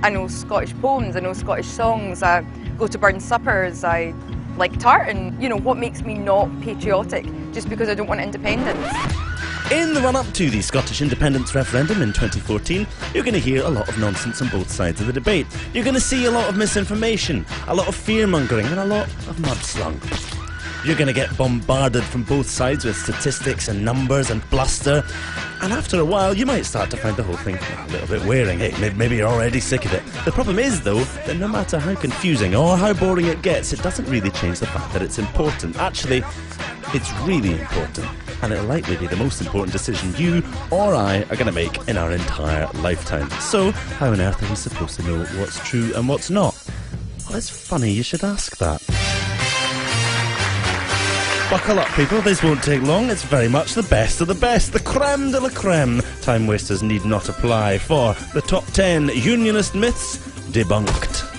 I know Scottish poems, I know Scottish songs, I go to burn suppers, I like tartan. You know, what makes me not patriotic just because I don't want independence? In the run-up to the Scottish independence referendum in 2014, you're going to hear a lot of nonsense on both sides of the debate. You're going to see a lot of misinformation, a lot of fear-mongering and a lot of mudslung. You're going to get bombarded from both sides with statistics and numbers and bluster, and after a while you might start to find the whole thing a little bit wearing. Hey, maybe you're already sick of it. The problem is, though, that no matter how confusing or how boring it gets, it doesn't really change the fact that it's important. Actually, it's really important, and it'll likely be the most important decision you or I are going to make in our entire lifetime. So, how on earth are we supposed to know what's true and what's not? Well, it's funny you should ask that. Buckle up, people, this won't take long. It's very much the best of the best, the creme de la creme. Time wasters need not apply for the top 10 unionist myths debunked.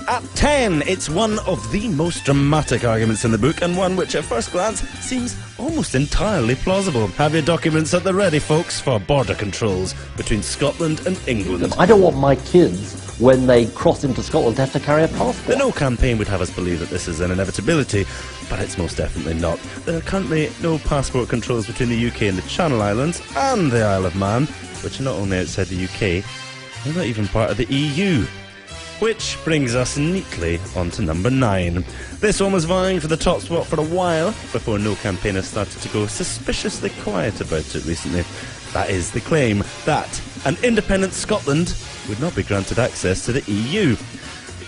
At 10, it's one of the most dramatic arguments in the book, and one which at first glance seems almost entirely plausible. Have your documents at the ready, folks, for border controls between Scotland and England. I don't want my kids, when they cross into Scotland, to have to carry a passport. The No campaign would have us believe that this is an inevitability, but it's most definitely not. There are currently no passport controls between the UK and the Channel Islands and the Isle of Man, which are not only outside the UK, they're not even part of the EU. Which brings us neatly onto number 9. This one was vying for the top spot for a while, before No campaigners started to go suspiciously quiet about it recently. That is the claim that an independent Scotland would not be granted access to the EU.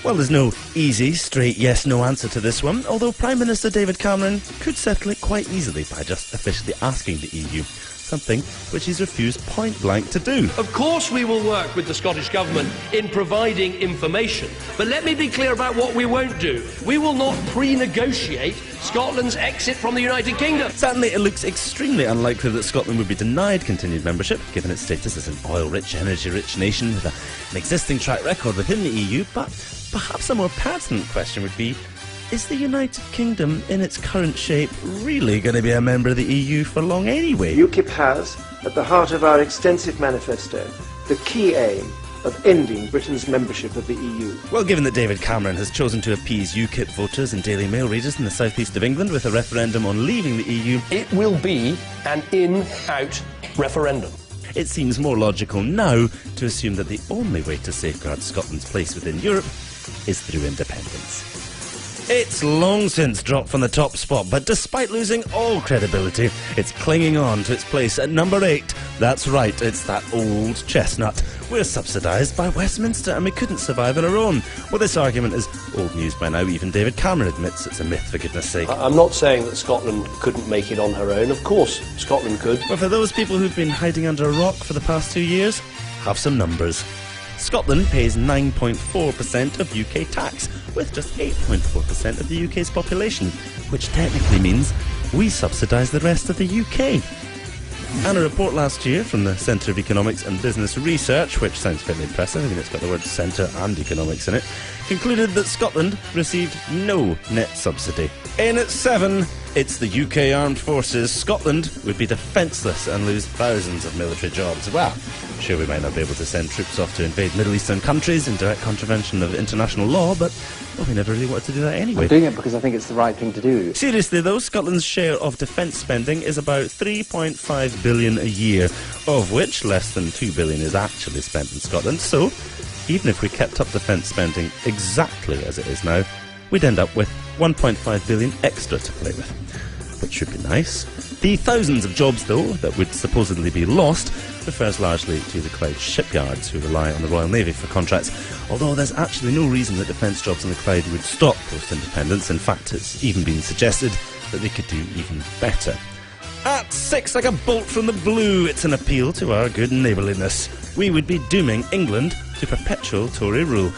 Well, there's no easy, straight yes-no answer to this one, although Prime Minister David Cameron could settle it quite easily by just officially asking the EU, something which he's refused point-blank to do. Of course we will work with the Scottish Government in providing information, but let me be clear about what we won't do. We will not pre-negotiate Scotland's exit from the United Kingdom. Certainly it looks extremely unlikely that Scotland would be denied continued membership, given its status as an oil-rich, energy-rich nation with an existing track record within the EU, but perhaps a more pertinent question would be, is the United Kingdom, in its current shape, really going to be a member of the EU for long anyway? UKIP has, at the heart of our extensive manifesto, the key aim of ending Britain's membership of the EU. Well, given that David Cameron has chosen to appease UKIP voters and Daily Mail readers in the southeast of England with a referendum on leaving the EU, It will be an in-out referendum. it seems more logical now to assume that the only way to safeguard Scotland's place within Europe is through independence. It's long since dropped from the top spot, but despite losing all credibility, it's clinging on to its place at number 8. That's right, it's that old chestnut. We're subsidised by Westminster and we couldn't survive on our own. Well, this argument is old news by now. Even David Cameron admits it's a myth, for goodness sake. I'm not saying that Scotland couldn't make it on her own. Of course, Scotland could. But for those people who've been hiding under a rock for the past 2 years, have some numbers. Scotland pays 9.4% of UK tax, with just 8.4% of the UK's population, which technically means we subsidise the rest of the UK. And a report last year from the Centre of Economics and Business Research, which sounds fairly impressive, I mean it's got the word centre and economics in it, concluded that Scotland received no net subsidy. In at 7, it's the UK Armed Forces. Scotland would be defenceless and lose thousands of military jobs. Well, sure, we might not be able to send troops off to invade Middle Eastern countries in direct contravention of international law, but well, we never really wanted to do that anyway. I'm doing it because I think it's the right thing to do. Seriously though, Scotland's share of defence spending is about 3.5 billion a year, of which less than 2 billion is actually spent in Scotland. So, even if we kept up defence spending exactly as it is now, we'd end up with 1.5 billion extra to play with, which should be nice. The thousands of jobs, though, that would supposedly be lost refers largely to the Clyde shipyards, who rely on the Royal Navy for contracts, although there's actually no reason that defence jobs in the Clyde would stop post-independence. In fact, it's even been suggested that they could do even better. At 6, like a bolt from the blue, it's an appeal to our good neighbourliness. We would be dooming England to perpetual Tory rule.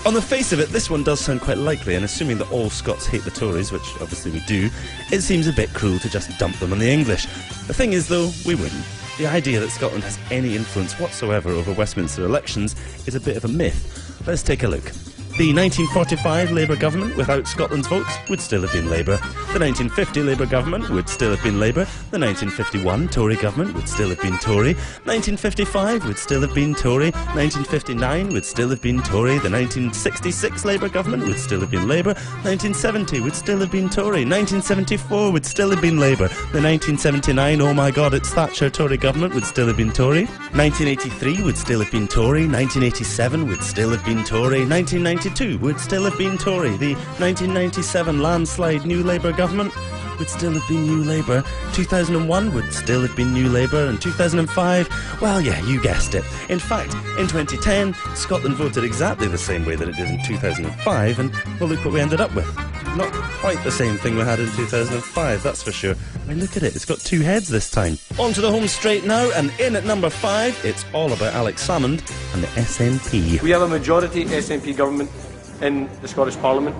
On the face of it, this one does sound quite likely, and assuming that all Scots hate the Tories, which obviously we do, it seems a bit cruel to just dump them on the English. The thing is, though, we wouldn't. The idea that Scotland has any influence whatsoever over Westminster elections is a bit of a myth. Let's take a look. The 1945 Labour government, without Scotland's votes, would still have been Labour. The 1950 Labour government would still have been Labour. The 1951 Tory government would still have been Tory. 1955 would still have been Tory. 1959 would still have been Tory. The 1966 Labour government would still have been Labour. 1970 would still have been Tory. 1974 would still have been Labour. The 1979, oh my God, it's Thatcher Tory government would still have been Tory. 1983 would still have been Tory. 1987 would still have been Tory. 1992 would still have been Tory. The 1997 landslide New Labour government would still have been New Labour. 2001 would still have been New Labour. And 2005, well, yeah, you guessed it. In fact, in 2010, Scotland voted exactly the same way that it did in 2005, and well, look what we ended up with. Not quite the same thing we had in 2005, that's for sure. I mean, look at it, it's got two heads this time. On to the home straight now, and in at number 5, it's all about Alex Salmond and the SNP. We have a majority SNP government in the Scottish Parliament.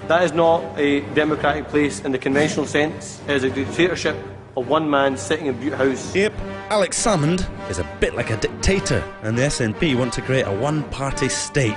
That is not a democratic place in the conventional sense. It is a dictatorship of one man sitting in Bute House. Yep, Alex Salmond is a bit like a dictator, and the SNP want to create a one-party state.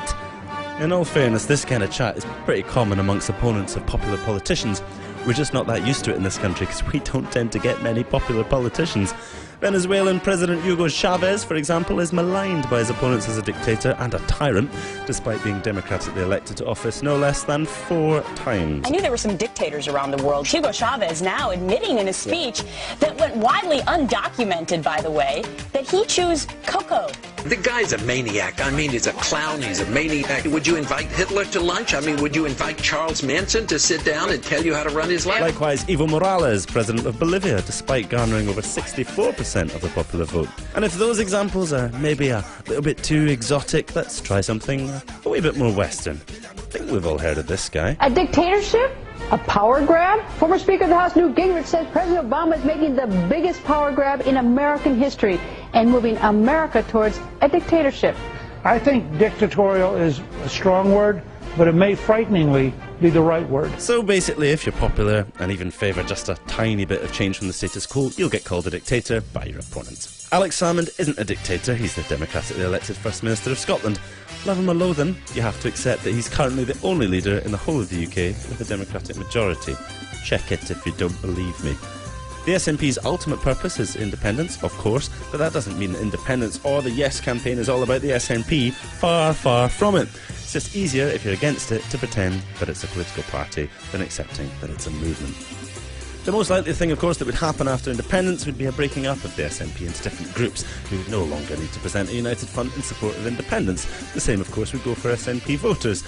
In all fairness, this kind of chat is pretty common amongst opponents of popular politicians. We're just not that used to it in this country because we don't tend to get many popular politicians. Venezuelan President Hugo Chavez, for example, is maligned by his opponents as a dictator and a tyrant, despite being democratically elected to office no less than 4 times. I knew there were some dictators around the world. Hugo Chavez now admitting in a speech that went widely undocumented, by the way, that he chews cocoa. The guy's a maniac. I mean, he's a clown, he's a maniac. Would you invite Hitler to lunch? I mean, would you invite Charles Manson to sit down and tell you how to run his life? Likewise, Evo Morales, president of Bolivia, despite garnering over 64% of the popular vote. And if those examples are maybe a little bit too exotic, let's try something a wee bit more Western. I think we've all heard of this guy. A dictatorship? A power grab? Former Speaker of the House Newt Gingrich says President Obama is making the biggest power grab in American history and moving America towards a dictatorship. I think dictatorial is a strong word, but it may frighteningly be the right word. So basically, if you're popular and even favour just a tiny bit of change from the status quo, you'll get called a dictator by your opponents. Alex Salmond isn't a dictator, he's the democratically elected First Minister of Scotland. Love him or loathe him, you have to accept that he's currently the only leader in the whole of the UK with a democratic majority. Check it if you don't believe me. The SNP's ultimate purpose is independence, of course, but that doesn't mean that independence or the Yes campaign is all about the SNP. Far, far from it. It's just easier, if you're against it, to pretend that it's a political party than accepting that it's a movement. The most likely thing, of course, that would happen after independence would be a breaking up of the SNP into different groups who would no longer need to present a united front in support of independence. The same, of course, would go for SNP voters.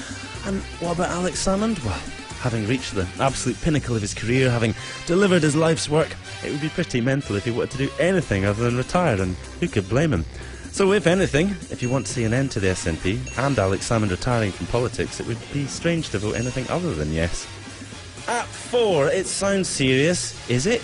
And what about Alex Salmond? Well, having reached the absolute pinnacle of his career, having delivered his life's work, it would be pretty mental if he wanted to do anything other than retire, and who could blame him? So if anything, if you want to see an end to the SNP and Alex Salmond retiring from politics, it would be strange to vote anything other than yes. At 4, it sounds serious, is it?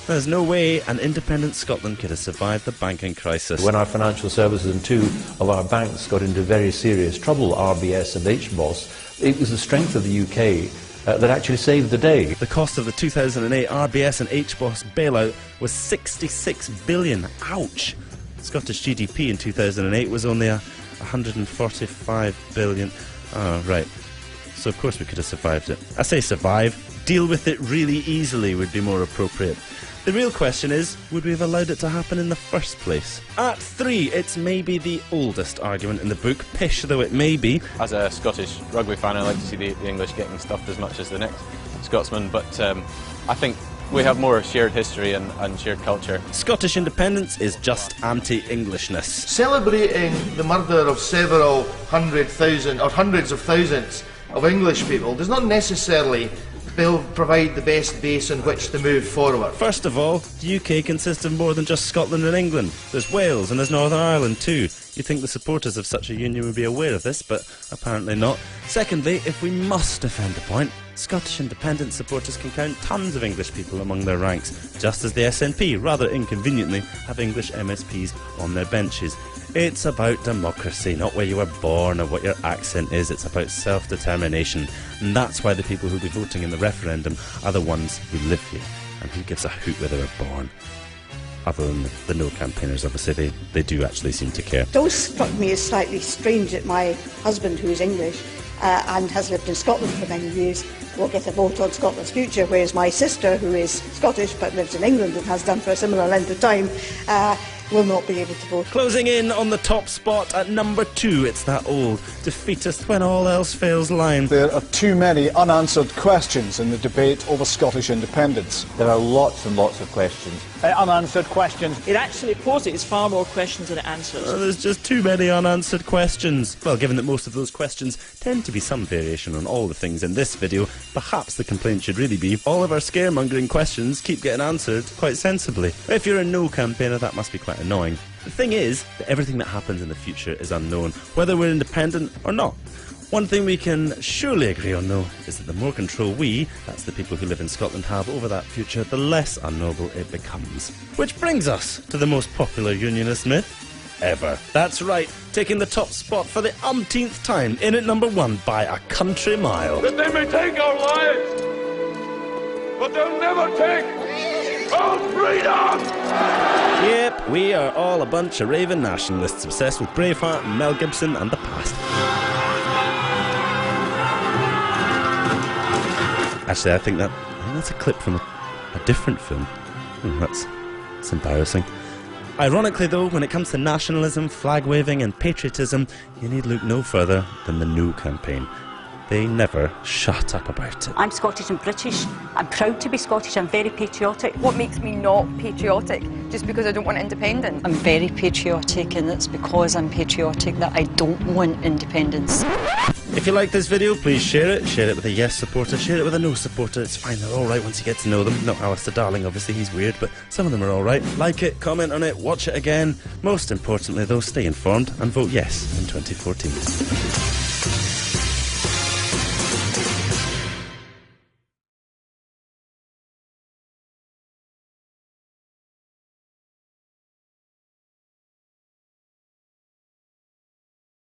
There's no way an independent Scotland could have survived the banking crisis. When our financial services and 2 of our banks got into very serious trouble, RBS and HBOS, it was the strength of the UK that actually saved the day. The cost of the 2008 RBS and HBOS bailout was 66 billion. Ouch! Scottish GDP in 2008 was only 145 billion. Oh, right. So of course we could have survived it. I say survive. Deal with it really easily would be more appropriate. The real question is, would we have allowed it to happen in the first place? At 3, it's maybe the oldest argument in the book, pish though it may be. As a Scottish rugby fan, I like to see the English getting stuffed as much as the next Scotsman, but I think we have more shared history and shared culture. Scottish independence is just anti-Englishness. Celebrating the murder of several hundreds of thousands of English people does not necessarily provide the best base on which to move forward. First of all, the UK consists of more than just Scotland and England. There's Wales and there's Northern Ireland too. You'd think the supporters of such a union would be aware of this, but apparently not. Secondly, if we must defend the point, Scottish independence supporters can count tons of English people among their ranks, just as the SNP, rather inconveniently, have English MSPs on their benches. It's about democracy, not where you were born or what your accent is. It's about self-determination. And that's why the people who'll be voting in the referendum are the ones who live here. And who gives a hoot where they were born? Other than the no campaigners, obviously, they do actually seem to care. Those struck me as slightly strange that my husband, who is English, and has lived in Scotland for many years will get a vote on Scotland's future, whereas my sister, who is Scottish but lives in England and has done for a similar length of time, will not be able to vote. Closing in on the top spot at number 2, it's that old defeatist when all else fails line. There are too many unanswered questions in the debate over Scottish independence. There are lots and lots of questions. Unanswered questions. It actually poses far more questions than it answers. There's just too many unanswered questions. Well, given that most of those questions tend to be some variation on all the things in this video, perhaps the complaint should really be all of our scaremongering questions keep getting answered quite sensibly. If you're a no campaigner, that must be quite annoying. The thing is that everything that happens in the future is unknown, whether we're independent or not. One thing we can surely agree on, though, is that the more control we, that's the people who live in Scotland, have over that future, the less unknowable it becomes. Which brings us to the most popular unionist myth ever. That's right, taking the top spot for the umpteenth time, in at number 1 by a country mile. That they may take our lives, but they'll never take our freedom! Yep, we are all a bunch of raving nationalists obsessed with Braveheart, Mel Gibson and the past. Actually, I think that's a clip from a different film. That's embarrassing. Ironically, though, when it comes to nationalism, flag-waving and patriotism, you need look no further than the No campaign. They never shut up about it. I'm Scottish and British. I'm proud to be Scottish. I'm very patriotic. What makes me not patriotic? Just because I don't want independence? I'm very patriotic, and it's because I'm patriotic that I don't want independence. If you like this video, please share it. Share it with a yes supporter, share it with a no supporter. It's fine, they're alright once you get to know them. Not Alistair Darling, obviously, he's weird, but some of them are alright. Like it, comment on it, watch it again. Most importantly, though, stay informed and vote yes in 2014.